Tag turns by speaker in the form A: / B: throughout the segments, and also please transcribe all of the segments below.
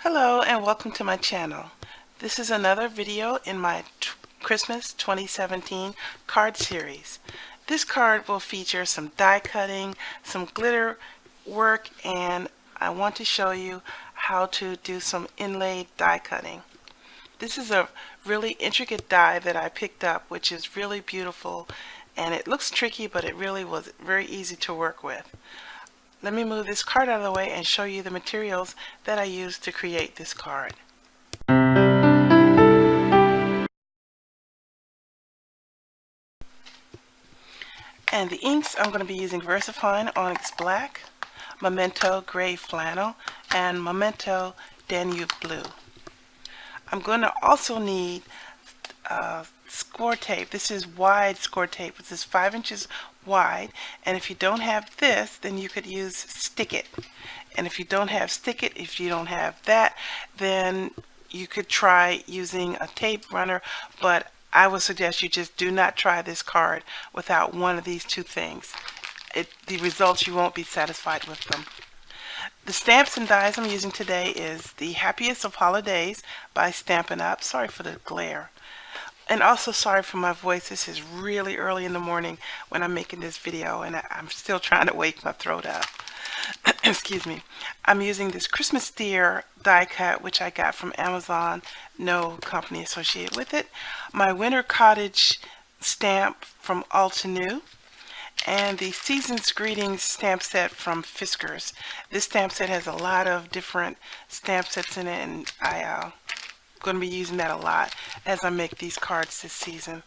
A: Hello and welcome to my channel. This is another video in my Christmas 2017 card series. This card will feature some die cutting, some glitter work, and I want to show you how to do some inlaid die cutting. This is a really intricate die that I picked up, which is really beautiful, and it looks tricky, but it really was very easy to work with. Let me move this card out of the way and show you the materials that I used to create this card. And the inks, I'm going to be using Versafine Onyx Black, Memento Gray Flannel, and Memento Danube Blue. I'm going to also need scor-tape. This is wide scor-tape. This is 5 inches wide, and if you don't have this, then you could use stick it. And if you don't have stick it, if you don't have that, then you could try using a tape runner, but I would suggest you just do not try this card without one of these two things. The results, you won't be satisfied with them. The stamps and dies I'm using today is the Happiest of Holidays by Stampin' Up. Sorry for the glare. And also sorry for my voice. This is really early in the morning when I'm making this video, and I'm still trying to wake my throat up. Excuse me. I'm using this Christmas Deer die cut, which I got from Amazon, no company associated with it. My Winter Cottage stamp from Altenew, and the Seasons Greetings stamp set from Fiskars. This stamp set has a lot of different stamp sets in it, and I'm going to be using that a lot as I make these cards this season.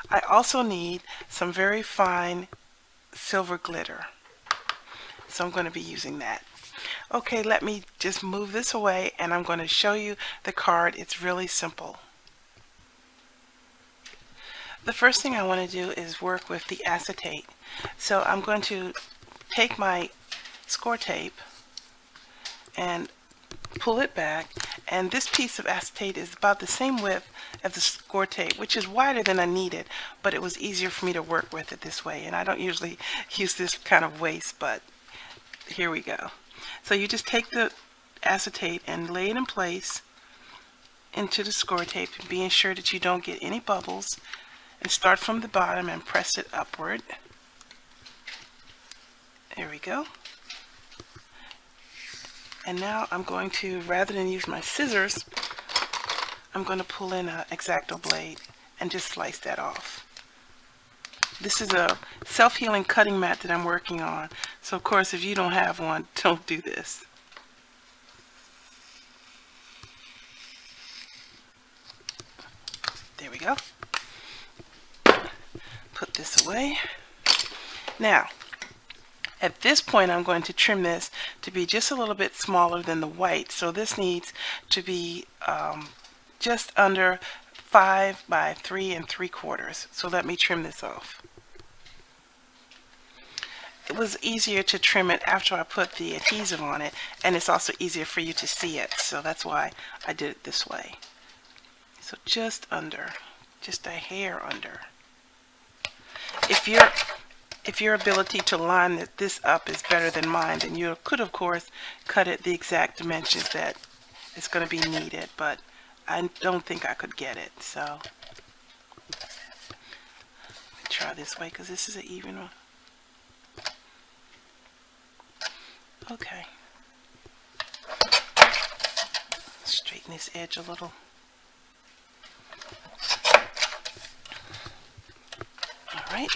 A: I also need some very fine silver glitter, so I'm going to be using that. Okay, let me just move this away and I'm going to show you the card. It's really simple. The first thing I want to do is work with the acetate. So I'm going to take my scor-tape and pull it back, and this piece of acetate is about the same width as the scor-tape, which is wider than I needed, but it was easier for me to work with it this way, and I don't usually use this kind of waste, but here we go. So you just take the acetate and lay it in place into the scor-tape, being sure that you don't get any bubbles, and start from the bottom and press it upward. There we go. And now I'm going to, rather than use my scissors, I'm going to pull in an X-Acto blade and just slice that off. This is a self-healing cutting mat that I'm working on. So of course, if you don't have one, don't do this. There we go. Put this away. Now, at this point, I'm going to trim this to be just a little bit smaller than the white. So this needs to be just under 5 by 3 3/4. So let me trim this off. It was easier to trim it after I put the adhesive on it, and it's also easier for you to see it. So that's why I did it this way. So just under, just a hair under. If your ability to line this up is better than mine, then you could, of course, cut it the exact dimensions that is going to be needed, but I don't think I could get it. So let me try this way because this is an even one. Okay. Straighten this edge a little. All right.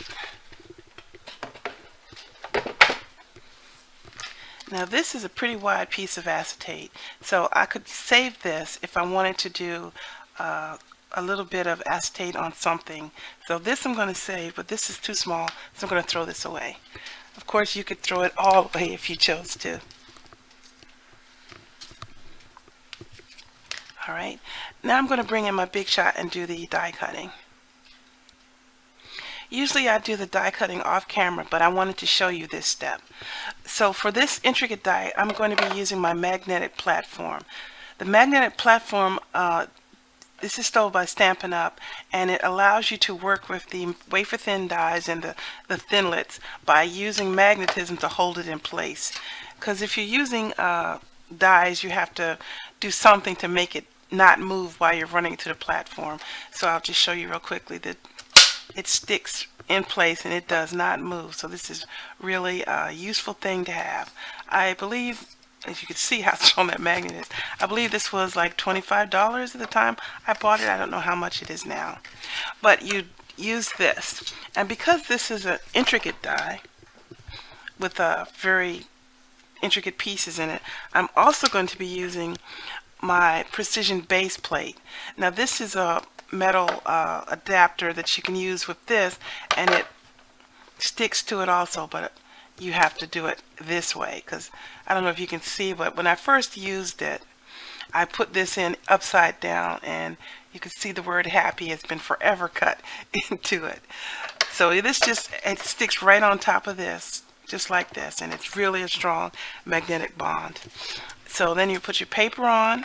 A: Now this is a pretty wide piece of acetate, so I could save this if I wanted to do a little bit of acetate on something. So this I'm going to save, but this is too small, so I'm going to throw this away. Of course, you could throw it all away if you chose to. Alright, now I'm going to bring in my big shot and do the die cutting. Usually I do the die cutting off camera, but I wanted to show you this step. So for this intricate die, I'm going to be using my magnetic platform. The magnetic platform, this is stole by Stampin' Up, and it allows you to work with the wafer thin dies and the thinlets by using magnetism to hold it in place. Because if you're using dies, you have to do something to make it not move while you're running to the platform. So I'll just show you real quickly that it sticks in place and it does not move. So this is really a useful thing to have. I believe, as you can see how strong that magnet is, I believe this was like $25 at the time I bought it. I don't know how much it is now. But you use this. And because this is an intricate die with very intricate pieces in it, I'm also going to be using my precision base plate. Now this is a metal adapter that you can use with this, and it sticks to it also, but you have to do it this way, because I don't know if you can see, but when I first used it, I put this in upside down, and you can see the word happy has been forever cut into it. So this just, it sticks right on top of this, just like this, and it's really a strong magnetic bond. So then you put your paper on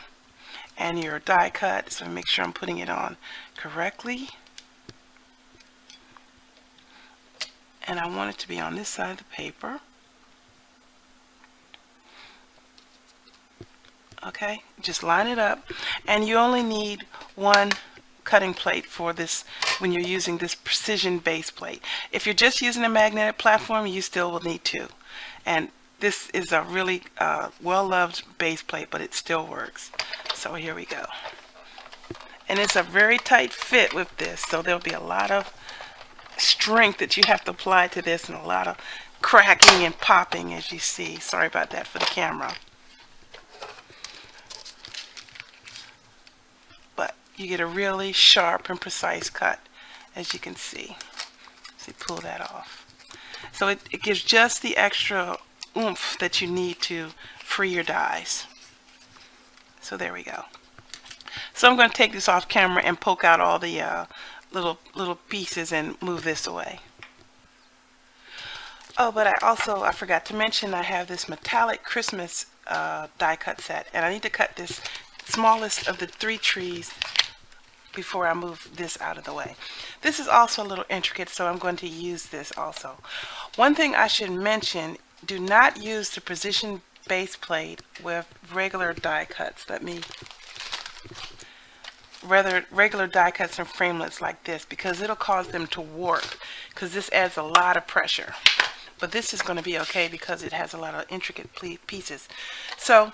A: and your die cut, so make sure I'm putting it on correctly. And I want it to be on this side of the paper. Okay, just line it up, and you only need one cutting plate for this when you're using this precision base plate. If you're just using a magnetic platform, you still will need two. And this is a really well-loved base plate, but it still works. So here we go. And it's a very tight fit with this, so there'll be a lot of strength that you have to apply to this, and a lot of cracking and popping, as you see. Sorry about that for the camera. But you get a really sharp and precise cut, as you can see. So pull that off. So it gives just the extra oomph that you need to free your dies. So there we go. So I'm going to take this off camera and poke out all the little pieces and move this away. Oh, but I forgot to mention, I have this metallic Christmas die cut set, and I need to cut this smallest of the 3 trees before I move this out of the way. This is also a little intricate, so I'm going to use this also. One thing I should mention, do not use the precision base plate with regular die cuts. Regular die cuts and framelits like this, because it'll cause them to warp, because this adds a lot of pressure. But this is going to be okay because it has a lot of intricate pieces. So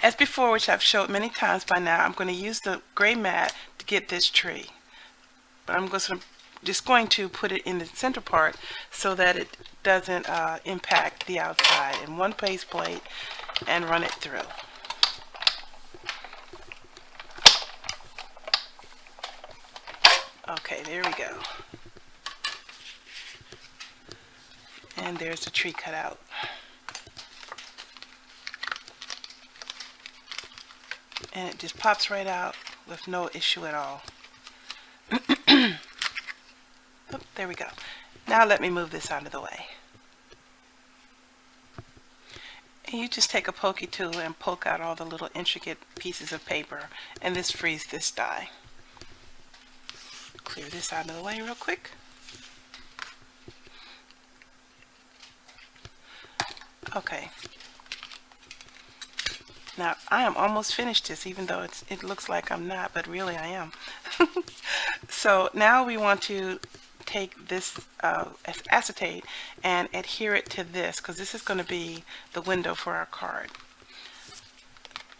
A: as before, which I've showed many times by now, I'm going to use the gray mat to get this tree, but I'm just going to put it in the center part so that it doesn't impact the outside, in one base plate, and run it through. Okay, there we go. And there's the tree cut out. And it just pops right out with no issue at all. Oop, there we go. Now let me move this out of the way. And you just take a pokey tool and poke out all the little intricate pieces of paper, and this frees this die. Clear this out of the way real quick. Okay. Now I am almost finished this, even though it looks like I'm not, but really I am. So now we want to take this acetate and adhere it to this, because this is going to be the window for our card.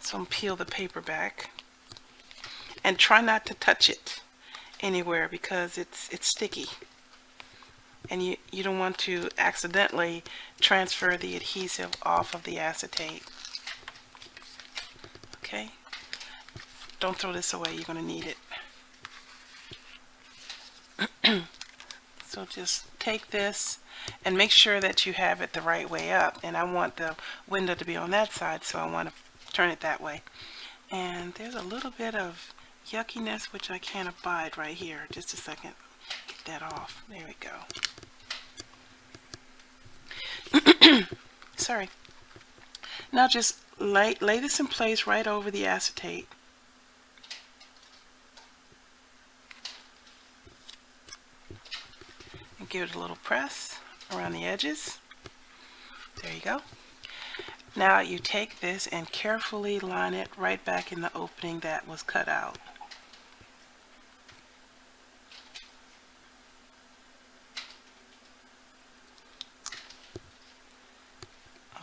A: So I'm peel the paper back, and try not to touch it anywhere because it's sticky, and you don't want to accidentally transfer the adhesive off of the acetate. Okay, don't throw this away, you're going to need it. So just take this and make sure that you have it the right way up, and I want the window to be on that side, so I want to turn it that way. And there's a little bit of yuckiness which I can't abide right here. Just a second, get that off. There we go. Sorry. Now just lay this in place right over the acetate. And give it a little press around the edges. There you go. Now you take this and carefully line it right back in the opening that was cut out.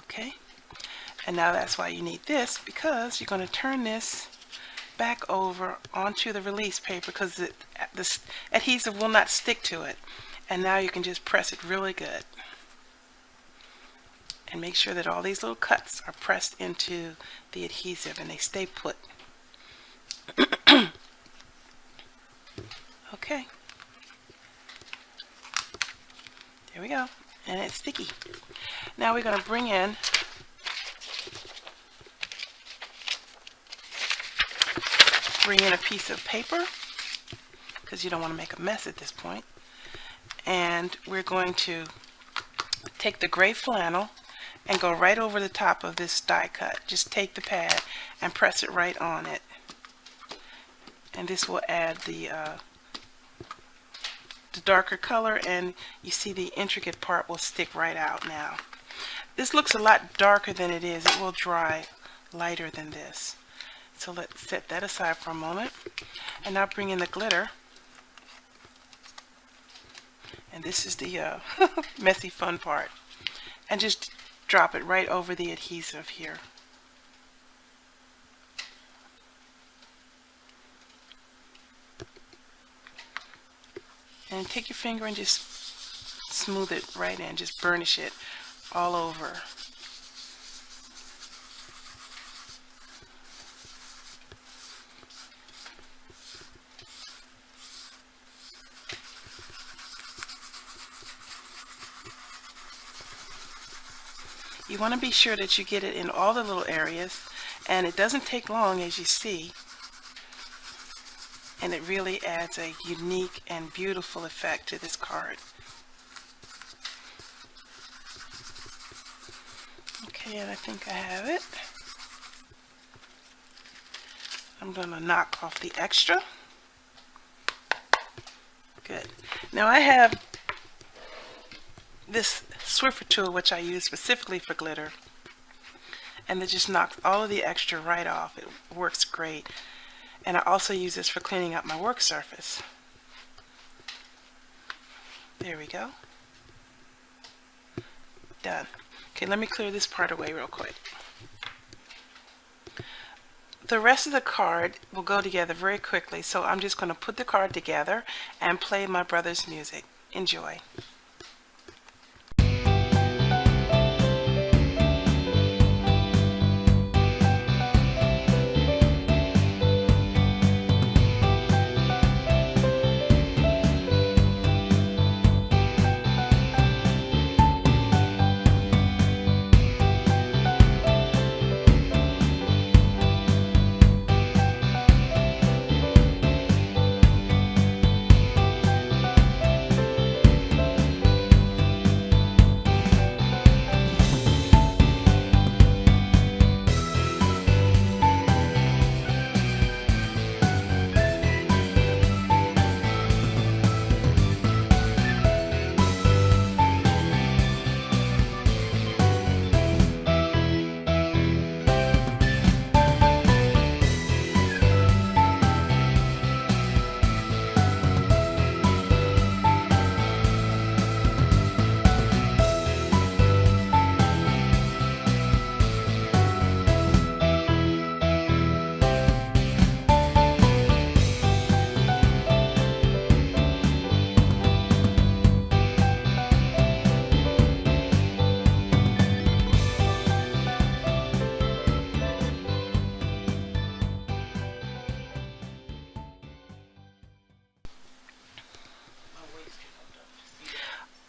A: Okay, and now that's why you need this, because you're going to turn this back over onto the release paper because this adhesive will not stick to it. And now you can just press it really good. And make sure that all these little cuts are pressed into the adhesive and they stay put. Okay. There we go. And it's sticky. Now we're going to bring in a piece of paper because you don't want to make a mess at this point. And we're going to take the gray flannel and go right over the top of this die cut. Just take the pad and press it right on it. And this will add the darker color, and you see the intricate part will stick right out now. This looks a lot darker than it is. It will dry lighter than this. So let's set that aside for a moment. And now bring in the glitter. And this is the messy fun part. And just drop it right over the adhesive here. And take your finger and just smooth it right in. Just burnish it all over. You want to be sure that you get it in all the little areas, and it doesn't take long, as you see, and it really adds a unique and beautiful effect to this card. Okay, and I think I have it. I'm going to knock off the extra. Good. Now I have this Swiffer tool, which I use specifically for glitter, and it just knocks all of the extra right off. It works great. And I also use this for cleaning up my work surface. There we go. Done. Okay, let me clear this part away real quick. The rest of the card will go together very quickly, so I'm just going to put the card together and play my brother's music. Enjoy.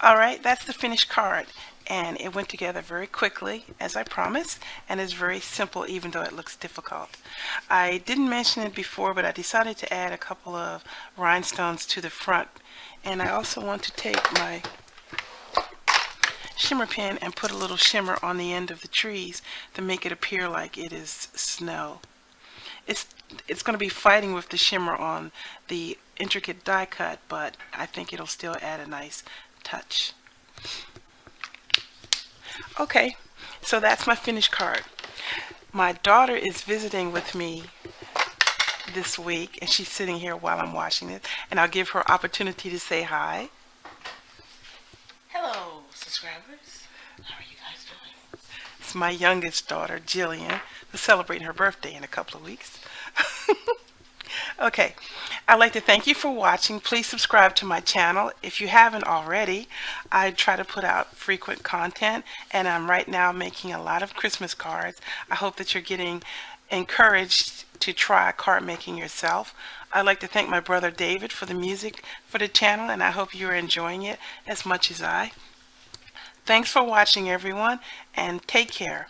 A: Alright, that's the finished card, and it went together very quickly, as I promised, and is very simple even though it looks difficult. I didn't mention it before, but I decided to add a couple of rhinestones to the front, and I also want to take my shimmer pen and put a little shimmer on the end of the trees to make it appear like it is snow. It's going to be fighting with the shimmer on the intricate die cut, but I think it'll still add a nice touch. Okay, So that's my finished card. My daughter is visiting with me this week, and she's sitting here while I'm watching it, and I'll give her opportunity to say hi.
B: Hello, subscribers. How are you guys doing?
A: It's my youngest daughter, Jillian, who's celebrating her birthday in a couple of weeks. Okay, I'd like to thank you for watching. Please subscribe to my channel if you haven't already. I try to put out frequent content, and I'm right now making a lot of Christmas cards. I hope that you're getting encouraged to try card making yourself. I'd like to thank my brother David for the music for the channel, and I hope you're enjoying it as much as I. Thanks for watching, everyone, and take care.